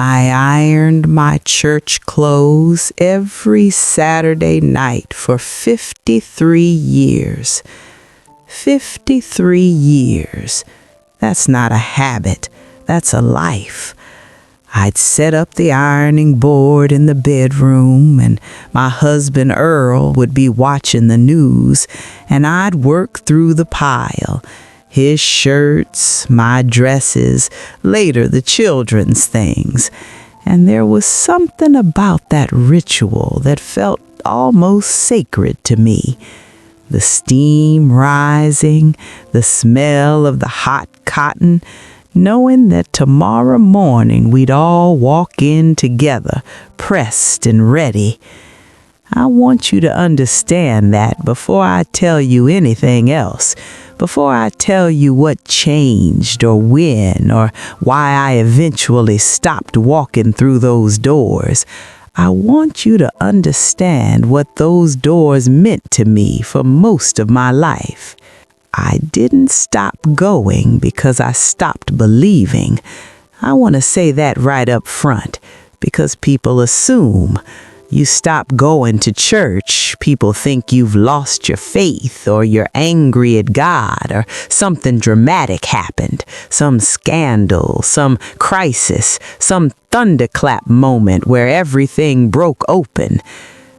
I ironed my church clothes every Saturday night for 53 years. 53 years. That's not a habit. That's a life. I'd set up the ironing board in the bedroom, and my husband Earl would be watching the news, and I'd work through the pile. His shirts, my dresses, later the children's things. And there was something about that ritual that felt almost sacred to me. The steam rising, the smell of the hot cotton, knowing that tomorrow morning we'd all walk in together, pressed and ready. I want you to understand that before I tell you anything else, before I tell you what changed or when or why I eventually stopped walking through those doors, I want you to understand what those doors meant to me for most of my life. I didn't stop going because I stopped believing. I want to say that right up front, because people assume you stop going to church, people think you've lost your faith or you're angry at God or something dramatic happened, some scandal, some crisis, some thunderclap moment where everything broke open.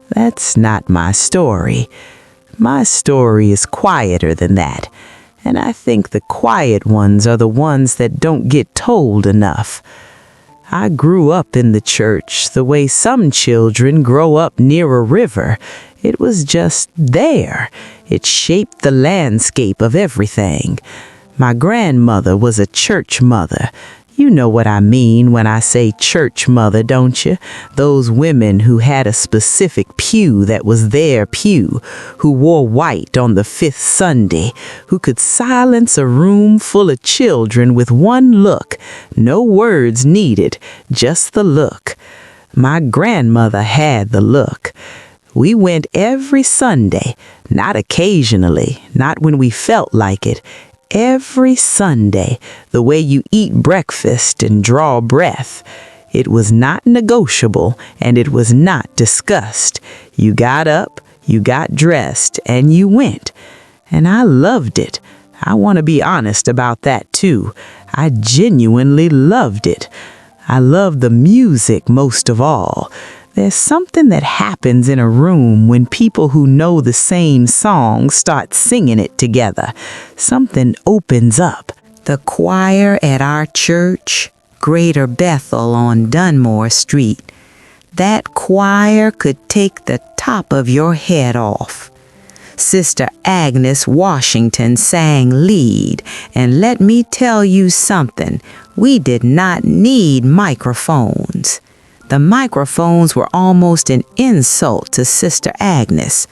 That's not my story. My story is quieter than that, and I think the quiet ones are the ones that don't get told enough. I grew up in the church the way some children grow up near a river. It was just there. It shaped the landscape of everything. My grandmother was a church mother. You know what I mean when I say church mother, don't you? Those women who had a specific pew that was their pew, who wore white on the fifth Sunday, who could silence a room full of children with one look. No words needed, just the look. My grandmother had the look. We went every Sunday, not occasionally, not when we felt like it. Every Sunday, the way you eat breakfast and draw breath. It was not negotiable, and it was not discussed. You got up, you got dressed, and you went. And I loved it. I want to be honest about that, too. I genuinely loved it. I loved the music most of all. There's something that happens in a room when people who know the same song start singing it together. Something opens up. The choir at our church, Greater Bethel on Dunmore Street, that choir could take the top of your head off. Sister Agnes Washington sang lead, and let me tell you something, we did not need microphones. The microphones were almost an insult to Sister Agnes.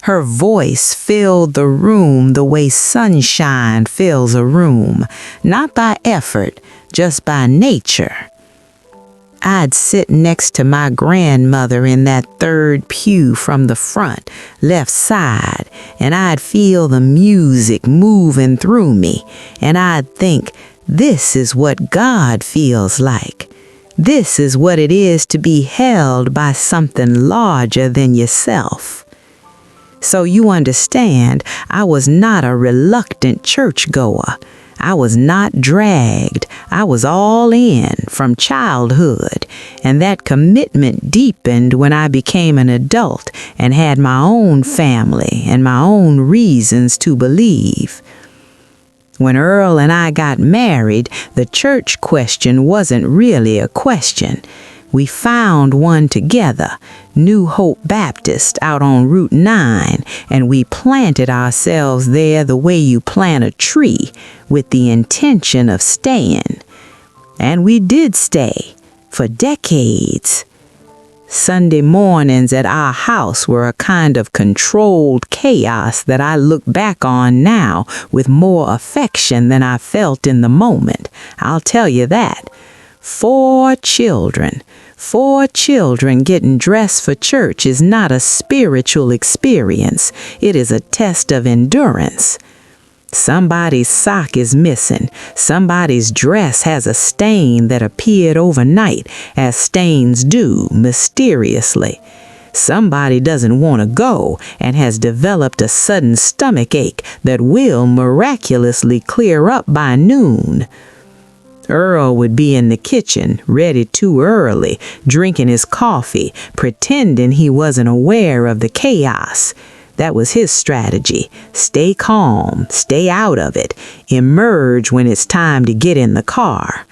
Her voice filled the room the way sunshine fills a room, not by effort, just by nature. I'd sit next to my grandmother in that third pew from the front, left side, and I'd feel the music moving through me, and I'd think, this is what God feels like. This is what it is to be held by something larger than yourself. So you understand, I was not a reluctant churchgoer. I was not dragged. I was all in from childhood, and that commitment deepened when I became an adult and had my own family and my own reasons to believe. When Earl and I got married, the church question wasn't really a question. We found one together, New Hope Baptist out on Route 9, and we planted ourselves there the way you plant a tree, with the intention of staying. And we did stay, for decades. Sunday mornings at our house were a kind of controlled chaos that I look back on now with more affection than I felt in the moment. I'll tell you that. 4 children getting dressed for church is not a spiritual experience. It is a test of endurance. Somebody's sock is missing. Somebody's dress has a stain that appeared overnight, as stains do mysteriously. Somebody doesn't want to go and has developed a sudden stomach ache that will miraculously clear up by noon. Earl would be in the kitchen, ready too early, drinking his coffee, pretending he wasn't aware of the chaos. That was his strategy. Stay calm, stay out of it, emerge when it's time to get in the car.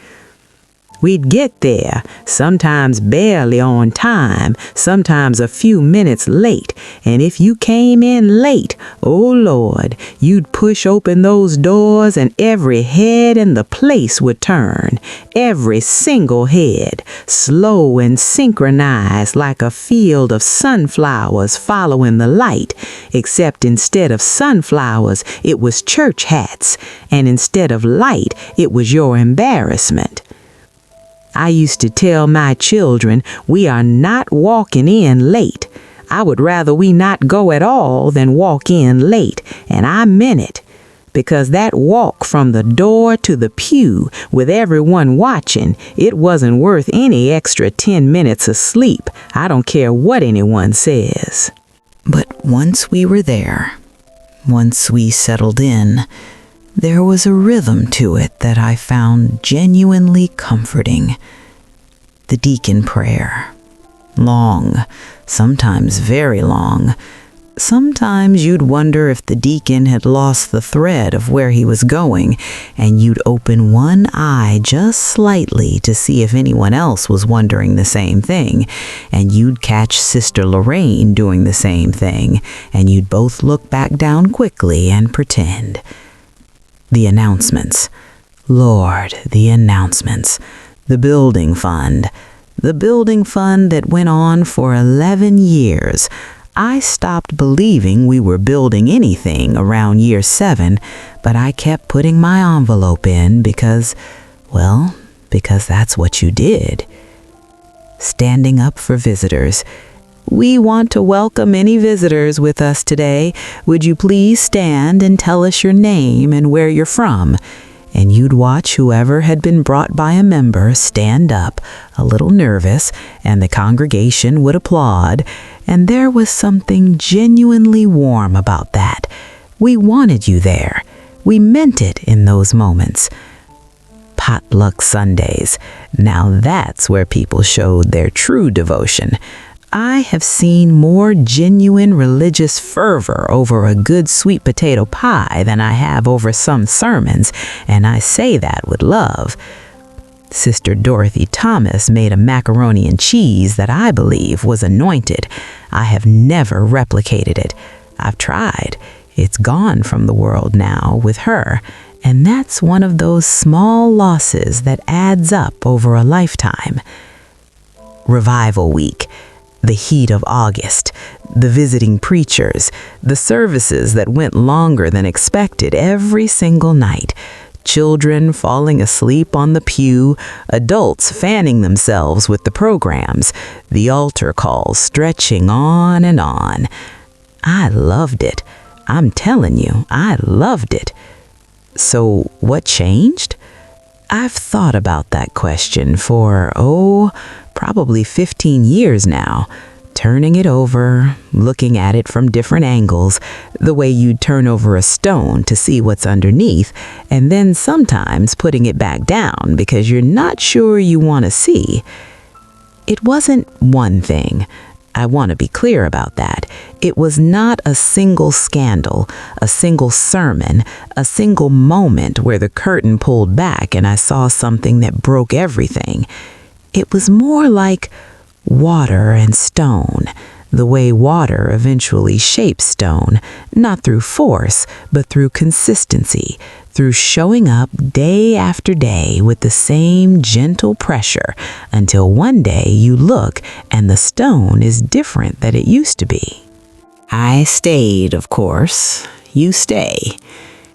We'd get there, sometimes barely on time, sometimes a few minutes late, and if you came in late, oh Lord, you'd push open those doors and every head in the place would turn, every single head, slow and synchronized like a field of sunflowers following the light, except instead of sunflowers, it was church hats, and instead of light, it was your embarrassment. I used to tell my children, we are not walking in late. I would rather we not go at all than walk in late, and I meant it, because that walk from the door to the pew with everyone watching, it wasn't worth any extra 10 minutes of sleep. I don't care what anyone says. But once we were there, once we settled in, there was a rhythm to it that I found genuinely comforting. The deacon prayer. Long, sometimes very long. Sometimes you'd wonder if the deacon had lost the thread of where he was going, and you'd open one eye just slightly to see if anyone else was wondering the same thing, and you'd catch Sister Lorraine doing the same thing, and you'd both look back down quickly and pretend. The announcements. Lord, the announcements. The building fund. The building fund that went on for 11 years. I stopped believing we were building anything around year 7, but I kept putting my envelope in because that's what you did. Standing up for visitors. We want to welcome any visitors with us today. Would you please stand and tell us your name and where you're from? And you'd watch whoever had been brought by a member stand up, a little nervous, and the congregation would applaud. And there was something genuinely warm about that. We wanted you there. We meant it in those moments. Potluck Sundays. Now that's where people showed their true devotion. I have seen more genuine religious fervor over a good sweet potato pie than I have over some sermons, and I say that with love. Sister Dorothy Thomas made a macaroni and cheese that I believe was anointed. I have never replicated it. I've tried. It's gone from the world now with her, and that's one of those small losses that adds up over a lifetime. Revival Week. The heat of August, the visiting preachers, the services that went longer than expected every single night, children falling asleep on the pew, adults fanning themselves with the programs, the altar calls stretching on and on. I loved it. I'm telling you, I loved it. So what changed? I've thought about that question for, probably 15 years now, turning it over, looking at it from different angles, the way you'd turn over a stone to see what's underneath, and then sometimes putting it back down because you're not sure you want to see. It wasn't one thing. I want to be clear about that. It was not a single scandal, a single sermon, a single moment where the curtain pulled back and I saw something that broke everything. It was more like water and stone, the way water eventually shapes stone, not through force, but through consistency, through showing up day after day with the same gentle pressure until one day you look and the stone is different than it used to be. I stayed, of course. You stay.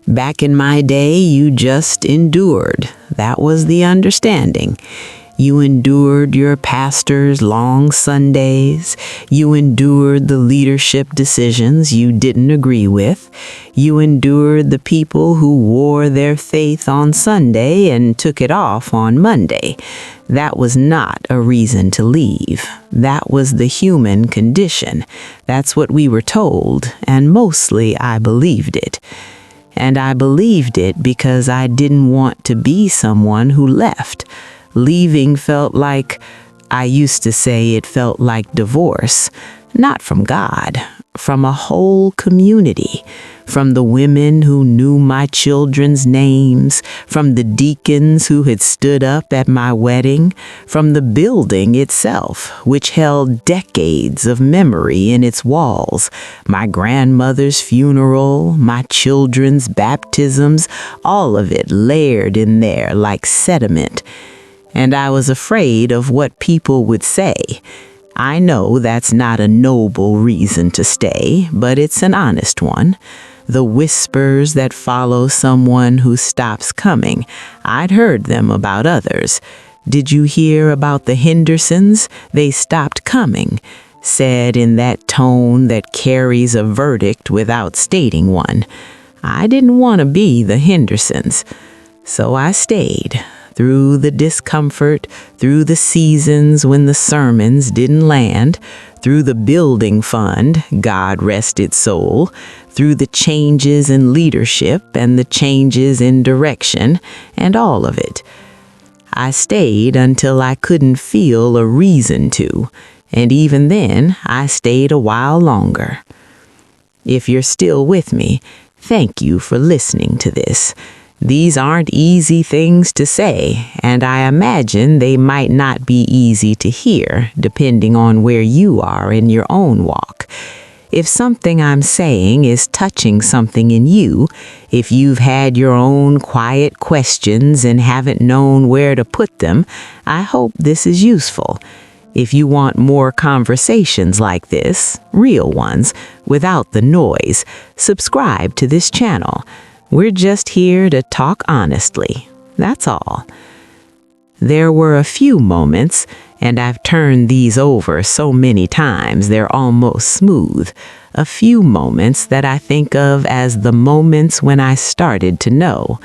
Back in my day, you just endured. That was the understanding. You endured your pastor's long Sundays. You endured the leadership decisions you didn't agree with. You endured the people who wore their faith on Sunday and took it off on Monday. That was not a reason to leave. That was the human condition. That's what we were told, and mostly I believed it. And I believed it because I didn't want to be someone who left. Leaving felt like, I used to say it felt like divorce, not from God, from a whole community, from the women who knew my children's names, from the deacons who had stood up at my wedding, from the building itself, which held decades of memory in its walls, my grandmother's funeral, my children's baptisms, all of it layered in there like sediment. And I was afraid of what people would say. I know that's not a noble reason to stay, but it's an honest one. The whispers that follow someone who stops coming. I'd heard them about others. Did you hear about the Hendersons? They stopped coming, said in that tone that carries a verdict without stating one. I didn't want to be the Hendersons, so I stayed. Through the discomfort, through the seasons when the sermons didn't land, through the building fund, God rest its soul, through the changes in leadership and the changes in direction, and all of it. I stayed until I couldn't feel a reason to, and even then, I stayed a while longer. If you're still with me, thank you for listening to this. These aren't easy things to say, and I imagine they might not be easy to hear, depending on where you are in your own walk. If something I'm saying is touching something in you, if you've had your own quiet questions and haven't known where to put them, I hope this is useful. If you want more conversations like this, real ones, without the noise, subscribe to this channel. We're just here to talk honestly. That's all. There were a few moments, and I've turned these over so many times they're almost smooth. A few moments that I think of as the moments when I started to know.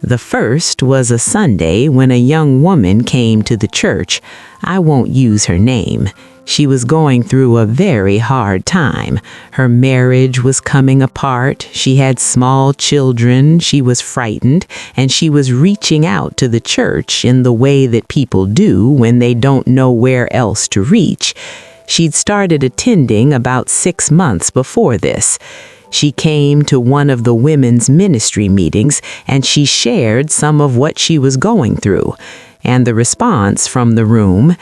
The first was a Sunday when a young woman came to the church. I won't use her name. She was going through a very hard time. Her marriage was coming apart. She had small children. She was frightened, and she was reaching out to the church in the way that people do when they don't know where else to reach. She'd started attending about 6 months before this. She came to one of the women's ministry meetings, and she shared some of what she was going through. And the response from the room,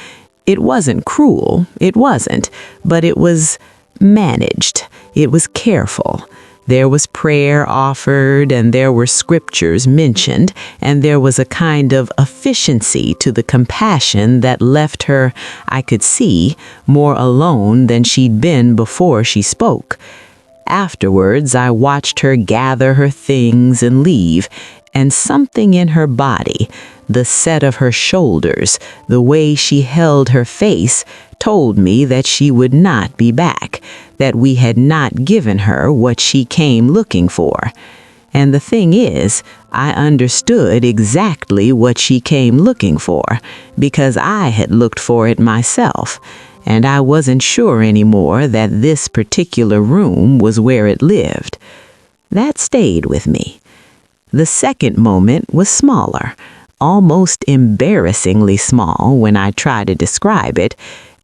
it wasn't cruel, it wasn't, but it was managed. It was careful. There was prayer offered, and there were scriptures mentioned, and there was a kind of efficiency to the compassion that left her, I could see, more alone than she'd been before she spoke. Afterwards, I watched her gather her things and leave, and something in her body, the set of her shoulders, the way she held her face, told me that she would not be back, that we had not given her what she came looking for. And the thing is, I understood exactly what she came looking for, because I had looked for it myself, and I wasn't sure anymore that this particular room was where it lived. That stayed with me. The second moment was smaller, almost embarrassingly small when I try to describe it.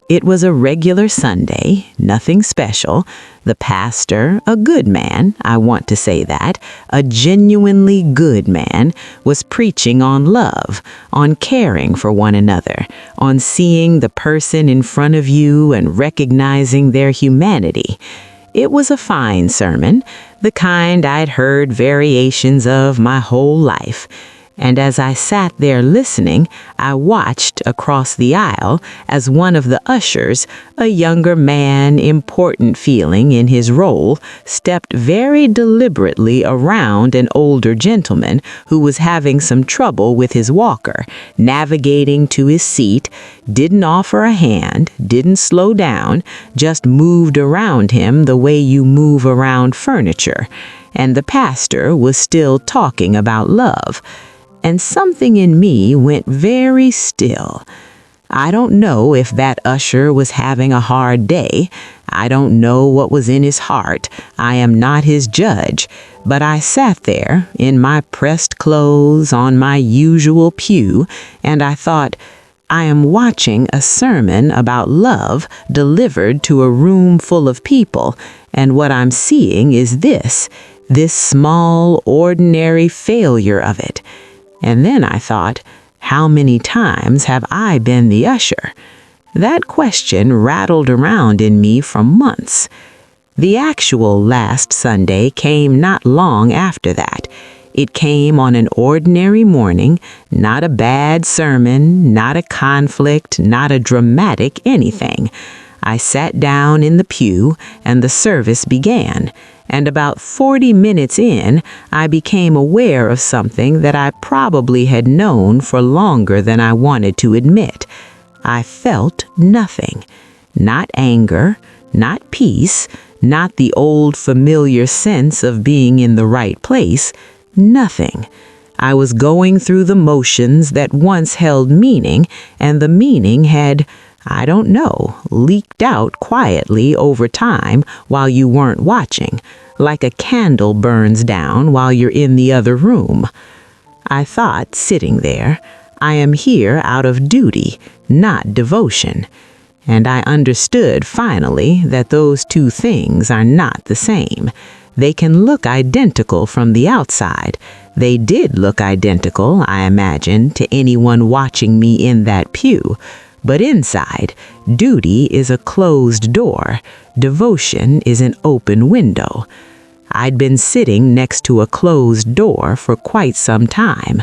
It was a regular Sunday, nothing special. The pastor, a good man, I want to say that, a genuinely good man, was preaching on love, on caring for one another, on seeing the person in front of you and recognizing their humanity. It was a fine sermon, the kind I'd heard variations of my whole life. and as I sat there listening, I watched across the aisle as one of the ushers, a younger man, important feeling in his role, stepped very deliberately around an older gentleman who was having some trouble with his walker, navigating to his seat, didn't offer a hand, didn't slow down, just moved around him the way you move around furniture. And the pastor was still talking about love. And something in me went very still. I don't know if that usher was having a hard day. I don't know what was in his heart. I am not his judge. But I sat there in my pressed clothes on my usual pew, and I thought, I am watching a sermon about love delivered to a room full of people, and what I'm seeing is this small, ordinary failure of it. And then I thought, how many times have I been the usher? That question rattled around in me for months. The actual last Sunday came not long after that. It came on an ordinary morning, not a bad sermon, not a conflict, not a dramatic anything. I sat down in the pew, and the service began. And about 40 minutes in, I became aware of something that I probably had known for longer than I wanted to admit. I felt nothing. Not anger, not peace, not the old familiar sense of being in the right place. Nothing. I was going through the motions that once held meaning, and the meaning had, I don't know, leaked out quietly over time while you weren't watching, like a candle burns down while you're in the other room. I thought, sitting there, I am here out of duty, not devotion. And I understood finally that those two things are not the same. They can look identical from the outside. They did look identical, I imagine, to anyone watching me in that pew. But inside, duty is a closed door. Devotion is an open window. I'd been sitting next to a closed door for quite some time.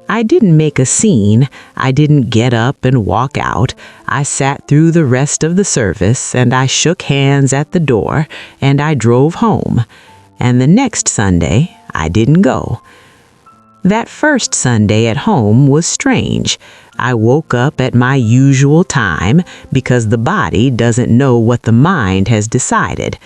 I didn't make a scene. I didn't get up and walk out. I sat through the rest of the service, and I shook hands at the door, and I drove home. And the next Sunday, I didn't go. That first Sunday at home was strange. I woke up at my usual time because the body doesn't know what the mind has decided.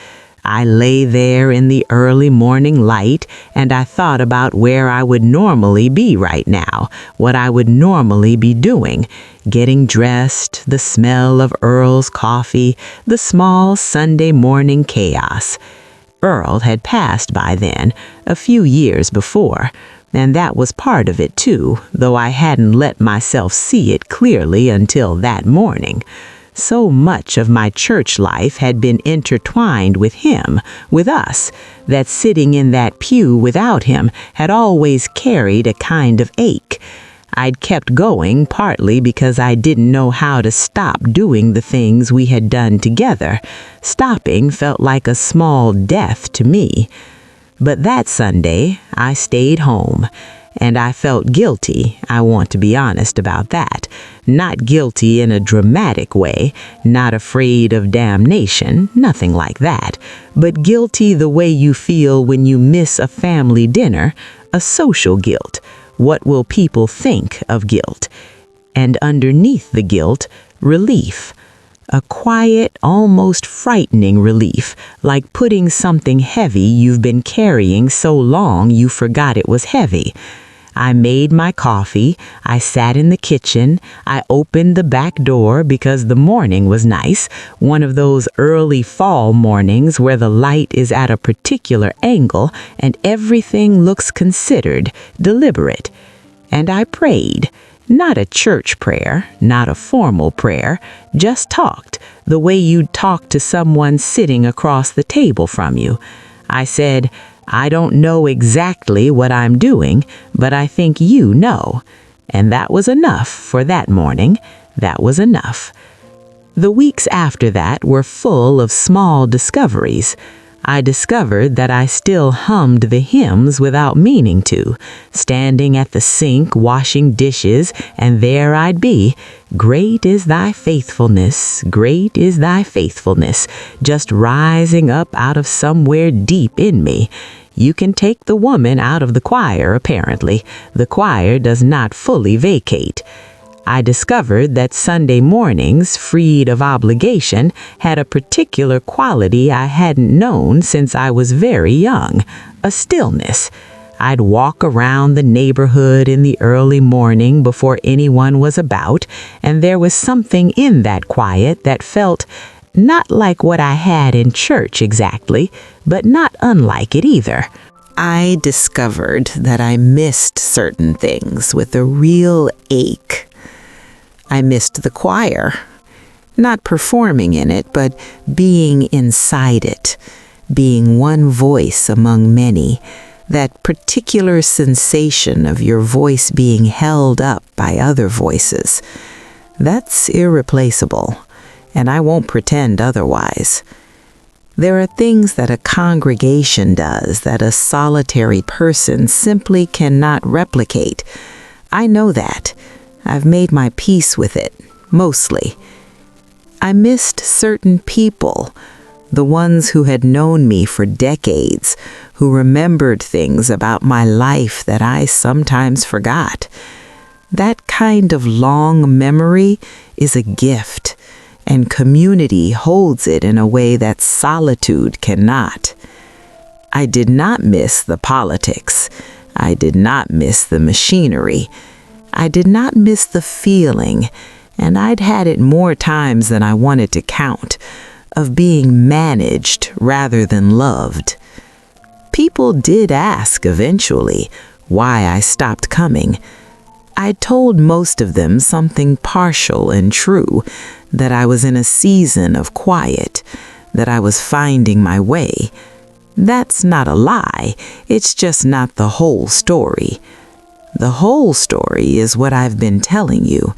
I lay there in the early morning light, and I thought about where I would normally be right now, what I would normally be doing, getting dressed, the smell of Earl's coffee, the small Sunday morning chaos. Earl had passed by then, a few years before, and that was part of it too, though I hadn't let myself see it clearly until that morning. So much of my church life had been intertwined with him, with us, that sitting in that pew without him had always carried a kind of ache. I'd kept going partly because I didn't know how to stop doing the things we had done together. Stopping felt like a small death to me. But that Sunday, I stayed home. And I felt guilty, I want to be honest about that. Not guilty in a dramatic way, not afraid of damnation, nothing like that, but guilty the way you feel when you miss a family dinner, a social guilt. What will people think of guilt? And underneath the guilt, relief. A quiet, almost frightening relief, like putting something heavy you've been carrying so long you forgot it was heavy. I made my coffee, I sat in the kitchen, I opened the back door because the morning was nice, one of those early fall mornings where the light is at a particular angle and everything looks considered, deliberate. And I prayed. Not a church prayer, not a formal prayer, just talked, the way you'd talk to someone sitting across the table from you. I said, I don't know exactly what I'm doing, but I think you know. And that was enough for that morning. That was enough. The weeks after that were full of small discoveries. I discovered that I still hummed the hymns without meaning to, standing at the sink washing dishes, and there I'd be. Great is thy faithfulness, great is thy faithfulness, just rising up out of somewhere deep in me. You can take the woman out of the choir, apparently. The choir does not fully vacate. I discovered that Sunday mornings, freed of obligation, had a particular quality I hadn't known since I was very young, a stillness. I'd walk around the neighborhood in the early morning before anyone was about, and there was something in that quiet that felt not like what I had in church exactly, but not unlike it either. I discovered that I missed certain things with a real ache. I missed the choir, not performing in it, but being inside it, being one voice among many, that particular sensation of your voice being held up by other voices. That's irreplaceable, and I won't pretend otherwise. There are things that a congregation does that a solitary person simply cannot replicate. I know that. I've made my peace with it, mostly. I missed certain people, the ones who had known me for decades, who remembered things about my life that I sometimes forgot. That kind of long memory is a gift, and community holds it in a way that solitude cannot. I did not miss the politics. I did not miss the machinery. I did not miss the feeling, and I'd had it more times than I wanted to count, of being managed rather than loved. People did ask eventually why I stopped coming. I told most of them something partial and true, that I was in a season of quiet, that I was finding my way. That's not a lie, it's just not the whole story. The whole story is what I've been telling you,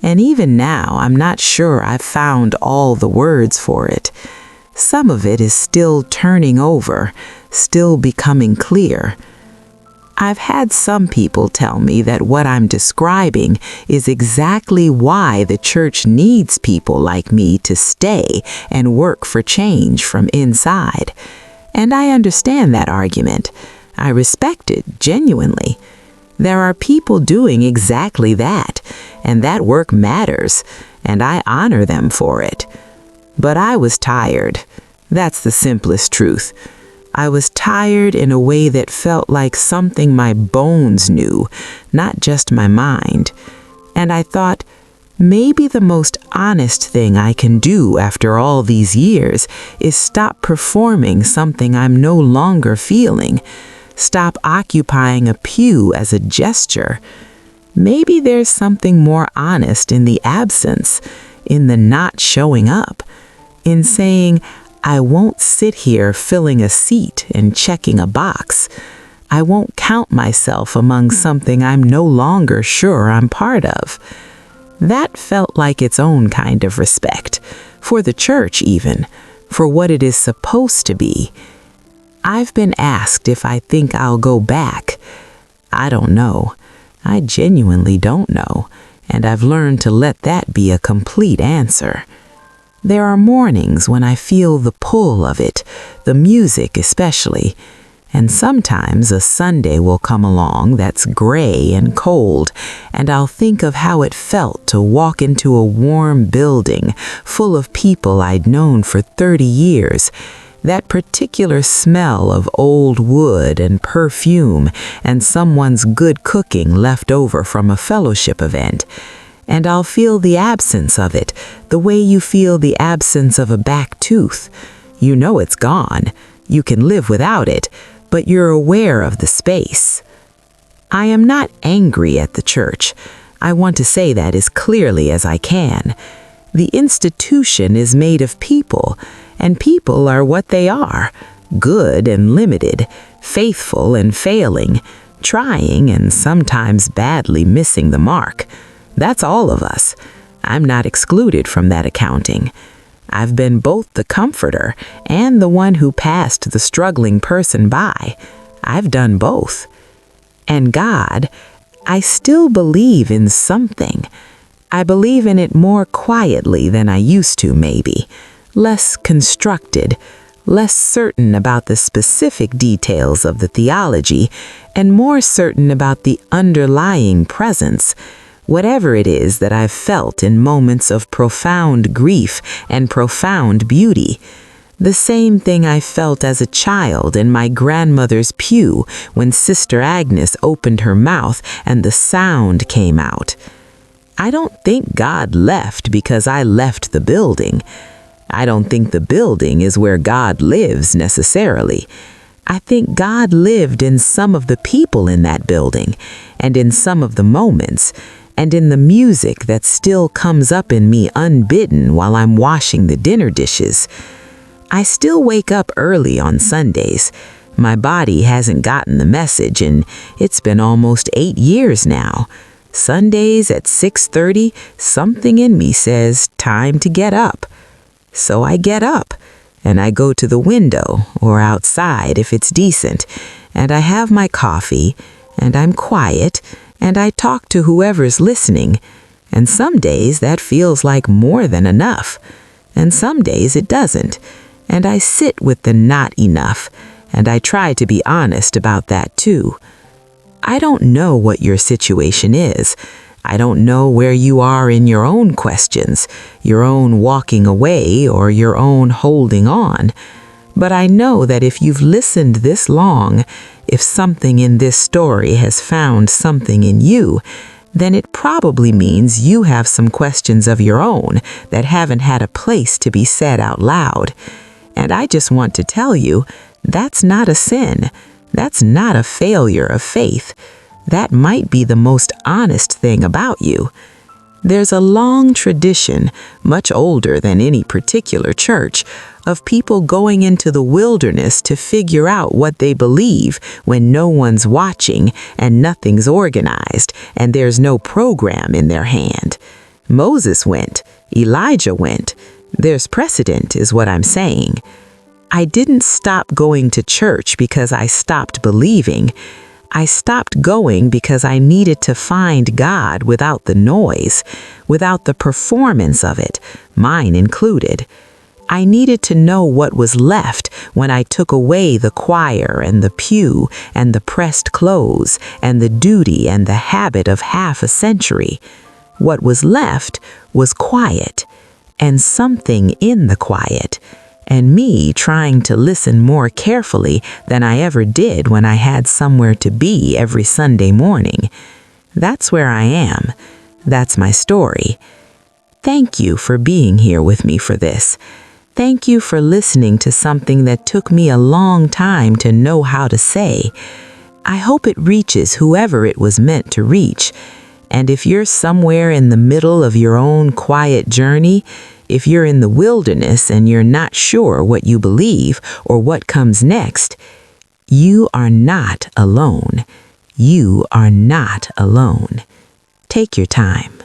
and even now I'm not sure I've found all the words for it. Some of it is still turning over, still becoming clear. I've had some people tell me that what I'm describing is exactly why the church needs people like me to stay and work for change from inside. And I understand that argument. I respect it genuinely. There are people doing exactly that, and that work matters, and I honor them for it. But I was tired. That's the simplest truth. I was tired in a way that felt like something my bones knew, not just my mind. And I thought, maybe the most honest thing I can do after all these years is stop performing something I'm no longer feeling. Stop occupying a pew as a gesture. Maybe there's something more honest in the absence, in the not showing up, in saying, I won't sit here filling a seat and checking a box. I won't count myself among something I'm no longer sure I'm part of. That felt like its own kind of respect, for the church even, for what it is supposed to be. I've been asked if I think I'll go back. I don't know. I genuinely don't know, and I've learned to let that be a complete answer. There are mornings when I feel the pull of it, the music especially, and sometimes a Sunday will come along that's gray and cold, and I'll think of how it felt to walk into a warm building full of people I'd known for 30 years, that particular smell of old wood and perfume and someone's good cooking left over from a fellowship event. And I'll feel the absence of it, the way you feel the absence of a back tooth. You know it's gone. You can live without it, but you're aware of the space. I am not angry at the church. I want to say that as clearly as I can. The institution is made of people, and people are what they are, good and limited, faithful and failing, trying and sometimes badly missing the mark. That's all of us. I'm not excluded from that accounting. I've been both the comforter and the one who passed the struggling person by. I've done both. And God, I still believe in something. I believe in it more quietly than I used to, maybe. Less constructed, less certain about the specific details of the theology, and more certain about the underlying presence, whatever it is that I've felt in moments of profound grief and profound beauty. The same thing I felt as a child in my grandmother's pew when Sister Agnes opened her mouth and the sound came out. I don't think God left because I left the building. I don't think the building is where God lives necessarily. I think God lived in some of the people in that building, and in some of the moments, and in the music that still comes up in me unbidden while I'm washing the dinner dishes. I still wake up early on Sundays. My body hasn't gotten the message, and it's been almost 8 years now. Sundays at 6:30, something in me says, time to get up. So I get up, and I go to the window, or outside if it's decent, and I have my coffee, and I'm quiet, and I talk to whoever's listening. And some days that feels like more than enough, and some days it doesn't. And I sit with the not enough, and I try to be honest about that too. I don't know what your situation is. I don't know where you are in your own questions, your own walking away, or your own holding on. But I know that if you've listened this long, if something in this story has found something in you, then it probably means you have some questions of your own that haven't had a place to be said out loud. And I just want to tell you, that's not a sin. That's not a failure of faith. That might be the most honest thing about you. There's a long tradition, much older than any particular church, of people going into the wilderness to figure out what they believe when no one's watching and nothing's organized and there's no program in their hand. Moses went. Elijah went. There's precedent, is what I'm saying. I didn't stop going to church because I stopped believing. I stopped going because I needed to find God without the noise, without the performance of it, mine included. I needed to know what was left when I took away the choir and the pew and the pressed clothes and the duty and the habit of half a century. What was left was quiet, and something in the quiet, and me trying to listen more carefully than I ever did when I had somewhere to be every Sunday morning. That's where I am. That's my story. Thank you for being here with me for this. Thank you for listening to something that took me a long time to know how to say. I hope it reaches whoever it was meant to reach. And if you're somewhere in the middle of your own quiet journey, if you're in the wilderness and you're not sure what you believe or what comes next, you are not alone. You are not alone. Take your time.